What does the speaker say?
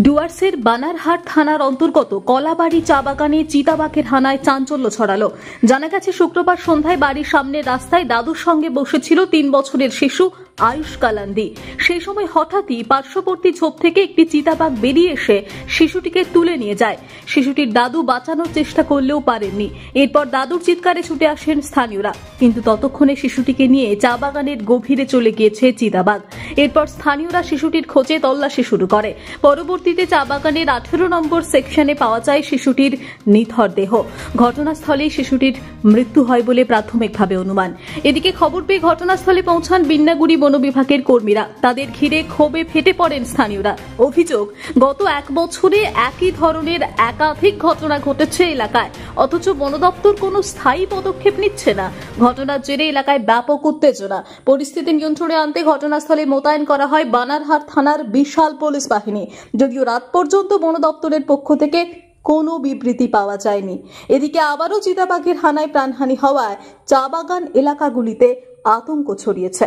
ডুয়ার্সের বানারহাট থানার অন্তর্গত কলাবাড়ি চা বাগানে চিতাবাঘের হানায় চাঞ্চল্য ছড়ালো। জানা গেছে, শুক্রবার সন্ধ্যায় বাড়ির সামনের রাস্তায় দাদুর সঙ্গে বসেছিল 3 বছরের শিশু আয়ুষ কালান্দি। সেই সময় হঠাৎই পার্শ্ববর্তী ঝোপ থেকে একটি চিতাবাঘ বেরিয়ে এসে শিশুটিকে তুলে নিয়ে যায়। শিশুটির দাদু বাঁচানোর চেষ্টা করলেও পারেননি। এরপর দাদুর চিৎকারে ছুটে আসেন স্থানীয়রা, কিন্তু ততক্ষণে শিশুটিকে নিয়ে চা বাগানের গভীরে চলে গিয়েছে চিতাবাঘ। এরপর স্থানীয়রা শিশুটির খোঁজে তল্লাশি শুরু করে। পরবর্তীতে চা বাগানের 18 নম্বর সেকশনে পাওয়া যায় শিশুটির নিথর দেহ। ঘটনাস্থলেই শিশুটির মৃত্যু হয় বলে প্রাথমিকভাবে অনুমান। এদিকে খবর পেয়ে ঘটনাস্থলে পৌঁছান বিন্নাগুড়ি বন বিভাগের কর্মীরা। তাদের ঘিরে ক্ষোভে ফেটে পড়েন স্থানীয়রা। অভিযোগ, গত 1 বছরে একই ধরনের একাধিক ঘটনা ঘটেছে এলাকায়, অথচ বন দপ্তর কোনো স্থায়ী পদক্ষেপ নিচ্ছে না। ঘটনার জেরে এলাকায় ব্যাপক উত্তেজনা। পরিস্থিতি নিয়ন্ত্রণে আনতে ঘটনাস্থলে মোতায়েন করা হয় বানারহাট থানার বিশাল পুলিশ বাহিনী। যদিও রাত পর্যন্ত বন দপ্তরের পক্ষ থেকে কোনো বিবৃতি পাওয়া যায়নি। এদিকে আবারও চিতাবাঘের হানায় প্রাণহানি হওয়ায় চা বাগান এলাকাগুলিতে আতঙ্ক ছড়িয়েছে।